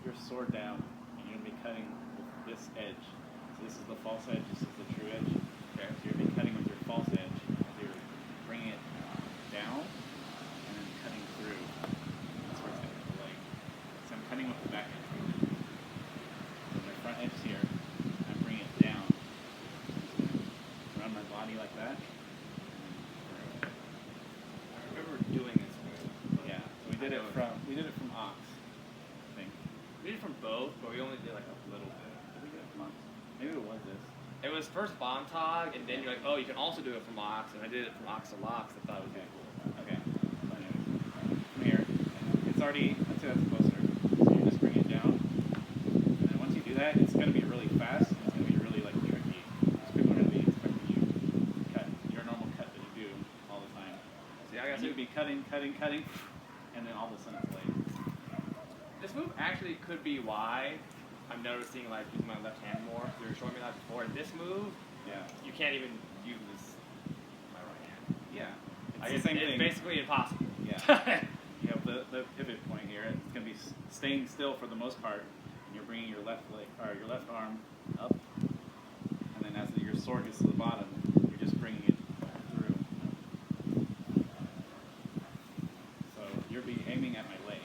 your sword down, and you're going to be cutting with this edge. So this is the false edge, this is the true edge. Okay. So you're going to be cutting with your false edge as you're bringing it down and then cutting through. That's where it's going to hit the leg. So I'm cutting with the back edge. So my front edge is here. I'm bringing it down. Around my body like that. I remember doing this move. Yeah. So we did it from Ox, I think. We did it from both, but we only did like a little bit. Did we do it from Ox? Maybe it was this. It was first Bomb Tog, and then you're like, oh, you can also do it from Ox, and I did it from Ox to Lox. I thought it was Okay. really cool. Okay. So anyways, from here, it's already, let's say that's closer. So you just bring it down. And then once you do that, it's going to be really fast. And it's going to be really like tricky. Because people are going to be expecting you to cut your normal cut that you do all the time. See, I got You'd be cutting, and then all of a sudden it's late. This move actually could be why I'm noticing like using my left hand more. You were showing me that before. In this move, Yeah. you can't even use my right hand. Yeah. I It's guess the same it's thing. basically impossible. Yeah. You have the pivot point here. It's going to be staying still for the most part. And you're bringing your left leg or your left arm up. And then as your sword gets to the bottom, you're just bringing it through. So you'll be aiming at my leg.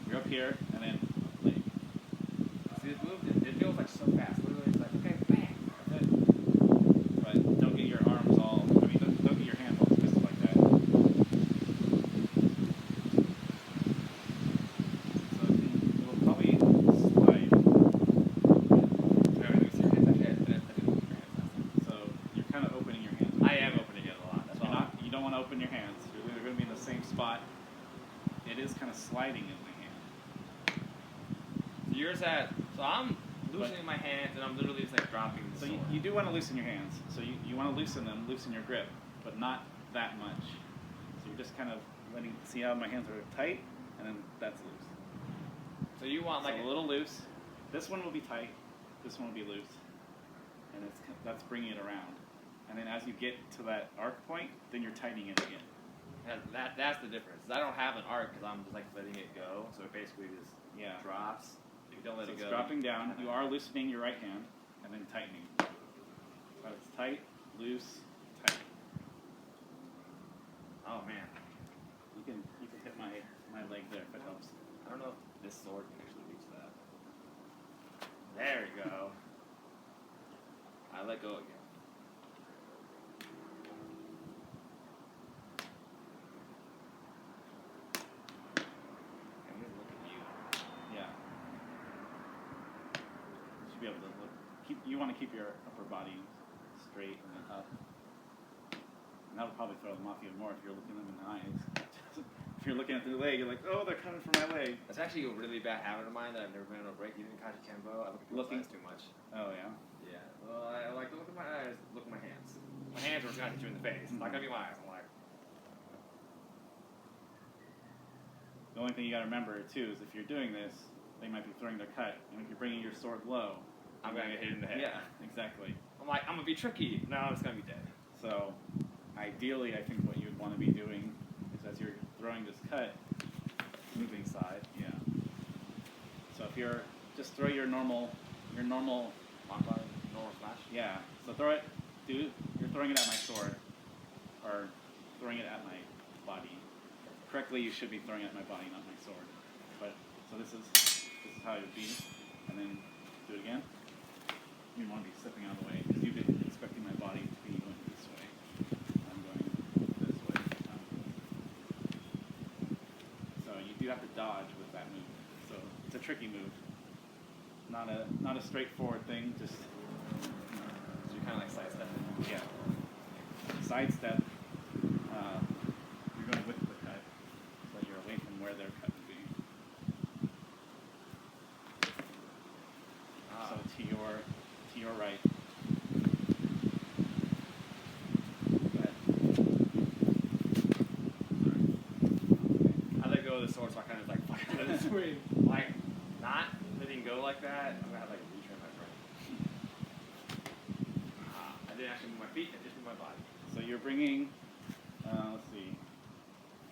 You're up here, and then leg. See, this move, it feels like so fast. Literally, it's like, okay, bang. That's it. But don't get your arms all, don't get your hands all twisted like that. So it will probably slide. So you're kind of opening your hands. I am opening it a lot. That's You're all. not, you don't want to open your hands. You're going to be in the same spot. It is kind of sliding in my hand. Yours had, so I'm loosening my hands and I'm literally just like dropping the So sword. you do want to loosen your hands. So you want to loosen them, loosen your grip, but not that much. So you're just kind of see how my hands are tight, and then that's loose. So you want like So a little loose. This one will be tight. This one will be loose. And that's bringing it around. And then as you get to that arc point, then you're tightening it again. that's the difference. I don't have an arc because I'm just like letting it go. So it basically just drops. If you don't let So it it's go. dropping down. You are loosening your right hand, and then tightening. But it's tight, loose, tight. Oh man, You can hit my leg there if it helps. I don't know if this sword can actually reach that. There we go. I let go again. And just look at you. Yeah. You should be able to look. You want to keep your upper body straight and then up. And that'll probably throw them off even more if you're looking them in the eyes. If you're looking at their leg, you're like, oh, they're coming for my leg. That's actually a really bad habit of mine that I've never been able to break. Even in Kaji Kenbo, I look at people's Looking? eyes too much. Oh, yeah? Yeah. Well, I like to look at my eyes, look at my hands. My hands are just gonna hit you in the face. It's not gonna be my eyes. I'm like, The only thing you got to remember, too, is if you're doing this, they might be throwing their cut. And if you're bringing your sword low, I'm gonna get hit in the head. yeah, exactly. I'm like, I'm gonna be tricky. No, it's gonna be dead. So, ideally, I think what you'd want to be doing is as you're throwing this cut, moving side, yeah. So if you're, just throw your normal, Normal smash. yeah. So throw it, you're throwing it at my sword, or throwing it at my body. Correctly, you should be throwing it at my body, not my sword. But, so this is how it would be, and then do it again. You want to be stepping out of the way, because you've been expecting my body to be going this way. I'm going this way. So you do have to dodge with that move. So it's a tricky move. Not a straightforward thing, just, So you're kind of like sidestepping. yeah. Sidestep, you're going with the cut, so you're away from where their cut would be. So to your right. Go ahead. I let go of the sword, so I kind of like fucking let it swing. Like, not letting go like that, I'm gonna have like a retrain my brain. I didn't actually move my feet, I just moved my body. So you're bringing, let's see,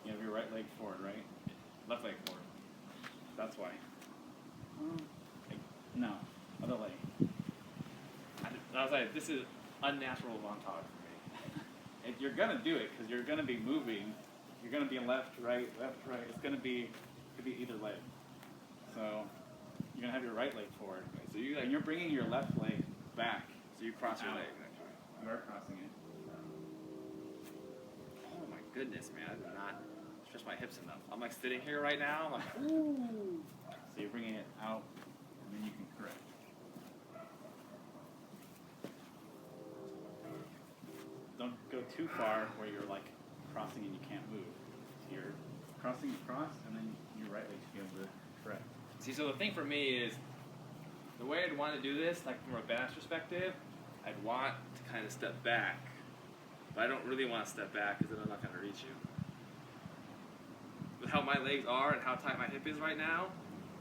you have your right leg forward, right? Left leg forward. That's why. No, other leg. I was like, this is unnatural montage for me. You're gonna do it because you're gonna be moving. You're gonna be left, right, left, right. It's gonna be could be either leg. So you're gonna have your right leg forward. Okay, so you like, And you're bringing your left leg back. so you cross your out. leg actually. You are crossing it. Oh my goodness, man! I did not stretch my hips enough. I'm like sitting here right now. I'm like, ooh. So you're bringing it out, and then you can correct. Don't go too far where you're like crossing and you can't move. You're crossing across, and then your right leg should be able to correct. See, so the thing for me is, the way I'd want to do this, like from a balance perspective, I'd want to kind of step back. But I don't really want to step back because then I'm not going to reach you. With how my legs are and how tight my hip is right now,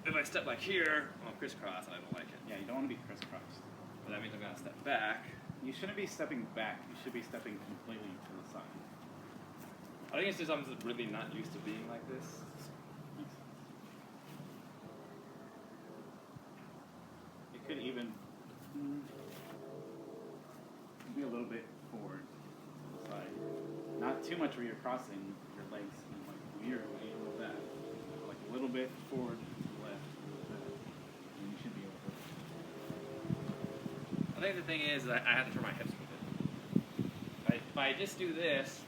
if I step like here, I'm crisscross and I don't like it. Yeah, you don't want to be crisscrossed. But that means I'm going to step back. You shouldn't be stepping back. You should be stepping completely to the side. I think it's just I'm just really not used to being like this. Makes sense. It could even be a little bit forward to the side. Not too much where you're crossing your legs in like a weird way like that. Like a little bit forward to the left. And you should be able to. I think the thing is that I have to turn my hips with it. If I just do this,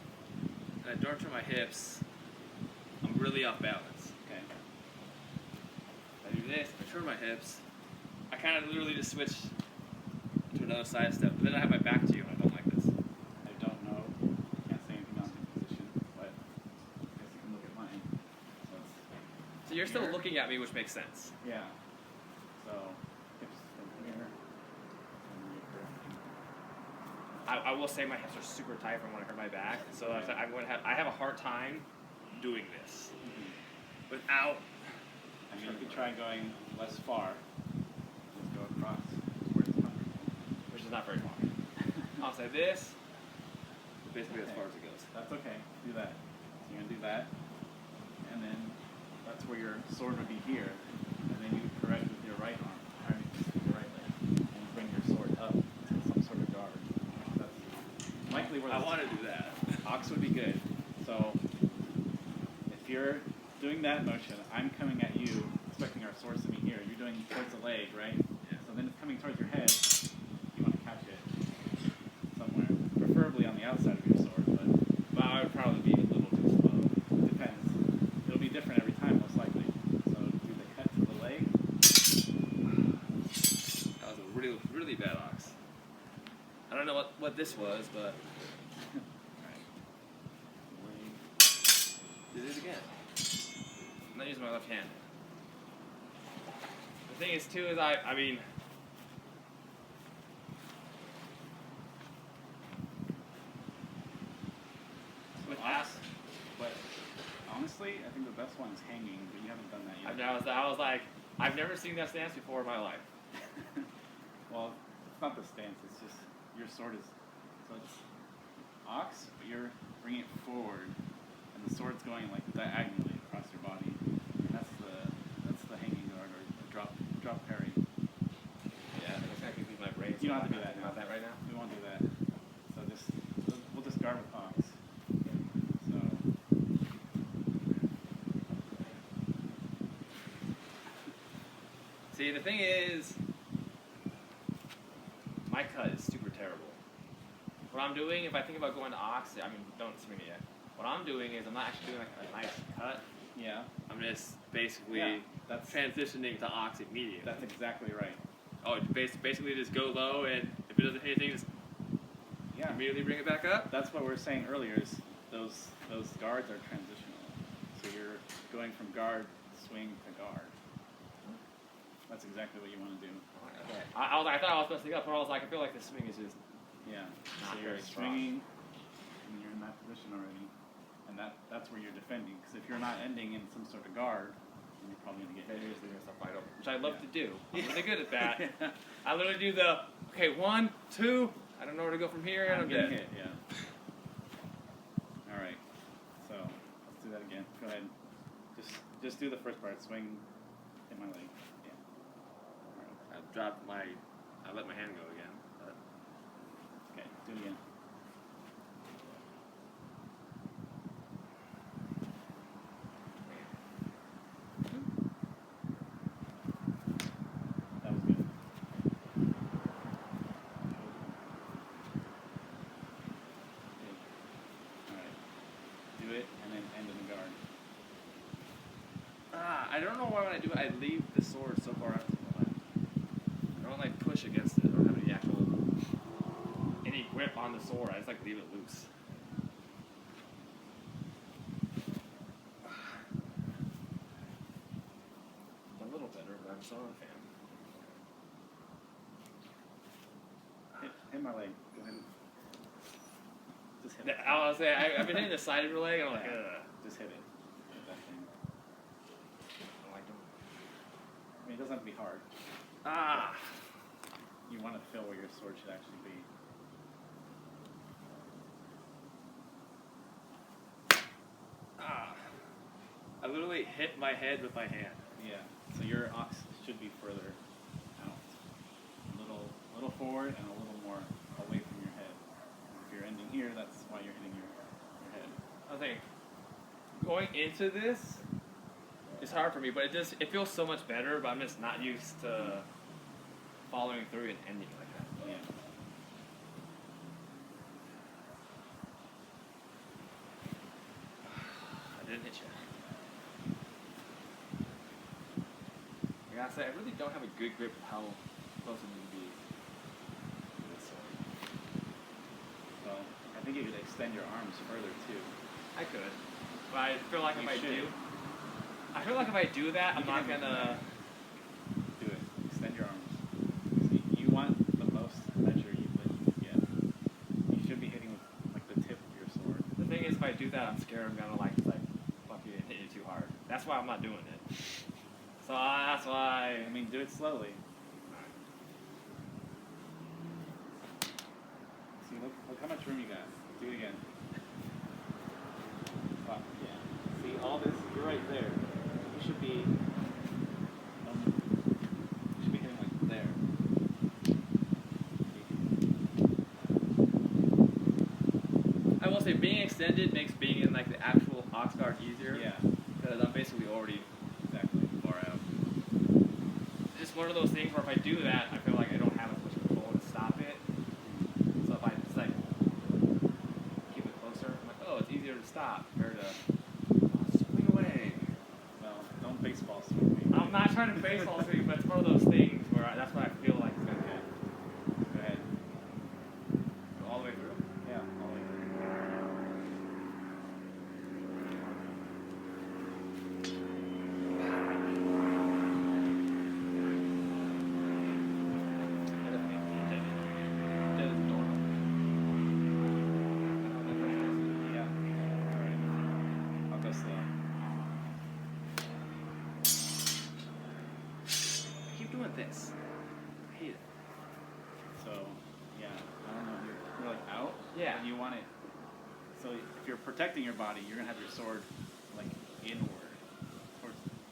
and I don't turn my hips, I'm really off balance. Okay. If I do this, I turn my hips, I kind of literally just switch to another side step, but then I have my back to you, and I don't like this. I don't know. Can't say anything on the position, but I guess you can look at mine. So it's So you're still here. looking at me, which makes sense. Yeah. So hips from here. And you're correcting. I will say my hips are super tight from when I hurt my back, so I'm going to I have a hard time doing this without. I mean, you could try going less far. Just go across where it's comfortable. Which is not very far. I'll say this, basically as Okay. far as it goes. That's okay. Do that. So you're gonna do that, and then that's where your sword would be here, and then you correct with your right arm, or your right leg, and you bring your sword up to some sort of guard. That's likely where I the want to do that. ox would be good. So if you're doing that motion, I'm coming at you, expecting our swords to be here. You're doing towards the leg, right? Yeah. So then it's coming towards your head. You want to catch it somewhere, preferably on the outside of your sword, but I would probably be a little too slow. it depends. It'll be different every time, most likely. So do the cut to the leg. That was a really, really bad ox. I don't know what this was, but do this again. I'm not using my left hand. The thing is, too, is I mean, with ass, But honestly, I think the best one is hanging, but you haven't done that yet. I was like, I've never seen that stance before in my life. Well, it's not the stance, it's just your sword is, so it's ox, but you're bringing it forward, and the sword's going like diagonally across your body. And that's the hanging guard or the drop parry. Yeah, it's gonna confuse my brain. You don't have to do that now. About that right now. We won't do that. So we'll just guard with ox. So See, the thing is, my cut is super terrible. What I'm doing, if I think about going to ox, I mean, don't swing it yet. What I'm doing is I'm not actually doing like a nice cut. yeah, I'm just basically Yeah, that's transitioning to ox immediately. that's exactly right. Oh, basically just go low, and if it doesn't hit anything, just Yeah. immediately bring it back up. That's what we were saying earlier. Is those guards are transitional. So you're going from guard swing to guard. That's exactly what you want to do. Okay. I thought I was messing up, but I was like, I feel like this swing is just. Yeah. Not So you're very strong. swinging, and you're in that position already, and that's where you're defending. Because if you're not ending in some sort of guard, then you're probably gonna get Maybe hit. it's doing stuff right over, which I love Yeah. to do. I'm really good at that. Yeah. I literally do the 1, 2. I don't know where to go from here, and I'm getting dead. hit. Yeah. All right. So let's do that again. Go ahead. Just do the first part. Swing. Hit my leg. Yeah. dropped my. I let my hand go again. But Okay, do it again. That was good. Alright. Do it and then end in the guard. I don't know why when I do it, I leave the sword so far out to the left. I don't like push against it. I don't have any grip on the sword. I just like leave it loose. A little better, but I'm still not a fan. Hit my leg. Go ahead. Just hit it. I was saying, I've been hitting the side of your leg, and I'm like, ugh. Just hit it. Hit that thing. I don't like doing it. I mean, it doesn't have to be hard. Ah! You want to feel where your sword should actually be. Ah! I literally hit my head with my hand. Yeah. So your ox should be further out. A little forward and a little more away from your head. If you're ending here, that's why you're hitting your head. I was thinking, going into this is hard for me, but it feels so much better, but I'm just not used to following through and ending like that. Yeah. I didn't hit you. I gotta say, I really don't have a good grip of how close I need to be to this sword. Well, I think you could extend your arms further too. I could, but I feel like You if should. I do that, You I'm can not have it gonna. Do it. Extend your arms. You want the most measure you get. You should be hitting with like the tip of your sword. The thing is, if I do that, I'm scared I'm gonna like fuck you and hit you too hard. That's why I'm not doing it. So that's why. I mean, do it slowly. See, look how much room you got. Do it again. Wow, yeah. See, all this, you're right there. You should be hitting like there. I will say being extended makes being in like the actual ox guard easier. Yeah, Because I'm basically already exactly. far out. It's one of those things where if I do that, I feel like I don't have as much control to stop it. So if I just like keep it closer, I'm like, oh, it's easier to stop compared to swing away. Well, don't baseball swing me. I'm not trying to baseball swing, but it's one of those things where that's what I feel like it's gonna Okay. Go ahead. go all the way through. Yeah, all the way through. Yeah. Alright. I'll go slow. I keep doing this. I hate it. So, yeah, I don't know. You're like out. Yeah. And you want it. So if you're protecting your body, you're gonna have your sword like inward,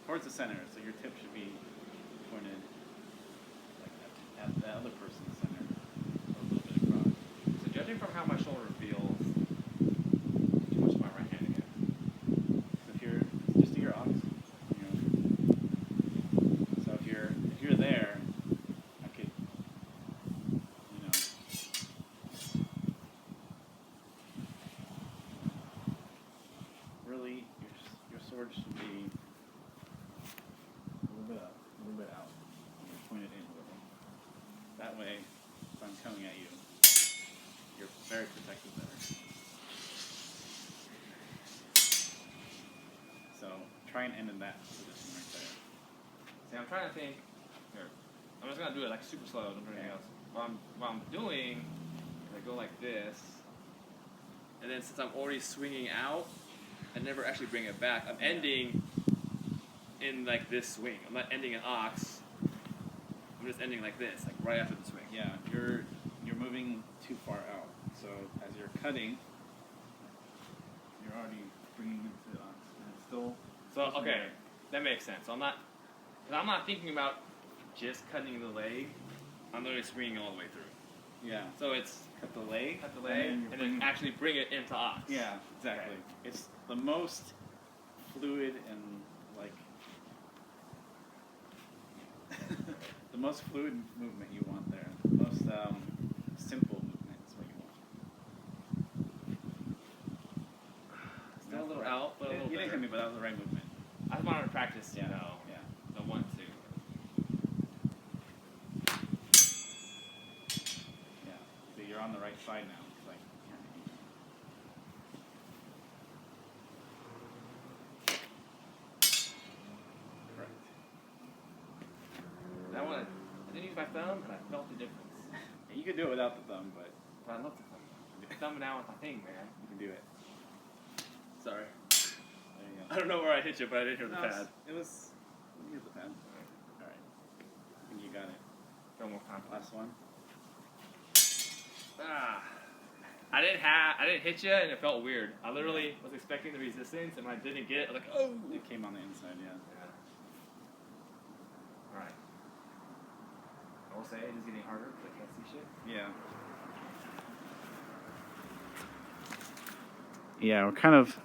towards the center. So your tip should be pointed like at the other person's center, so a little bit across. So judging from how my shoulder feels, too much of my right hand again. So if you're just do your ox, so if you're there, I could, really your sword should be a little bit up, a little bit out. You point it in a little. That way, if I'm coming at you, you're very protected there. So try and end in that position right there. See, I'm trying to think. Here, I'm just gonna do it like super slow. Don't do anything else. What I'm doing is I go like this, and then since I'm already swinging out, I never actually bring it back. I'm ending in like this swing. I'm not ending an ox. I'm just ending like this, like right after the swing. Yeah, you're moving too far out. So as you're cutting, you're already bringing it to us, and it's still. So okay, that makes sense. So I'm not thinking about just cutting the leg, I'm literally swinging all the way through. Yeah. So it's Cut the leg. cut the leg And and, then then actually bring it into ox. Yeah, exactly. It's the most fluid and like the most fluid movement you want there. The most simple movement is what you want. Still a little out, but a little You didn't better. hit me, but that was the right movement. I just wanted to practice, Yeah. you know, Yeah. the 1-2. Yeah. So you're on the right side now. It's like, correct. That one, I didn't use my thumb, and I felt the difference. Yeah, you could do it without the thumb, but But I love the thumb. The thumb now is my thing, man. you can do it. Sorry. There you I don't know where I hit you, but I didn't hear the No, pad. It was. Use the pad. All right. I think you got it. Feel more confident. Last one. Ah. I didn't hit you, and it felt weird. I literally was expecting the resistance, and when I didn't get it, I was like, oh. It came on the inside, yeah. All right. I will say it is getting harder because I can't see shit. Yeah. Yeah, we're kind of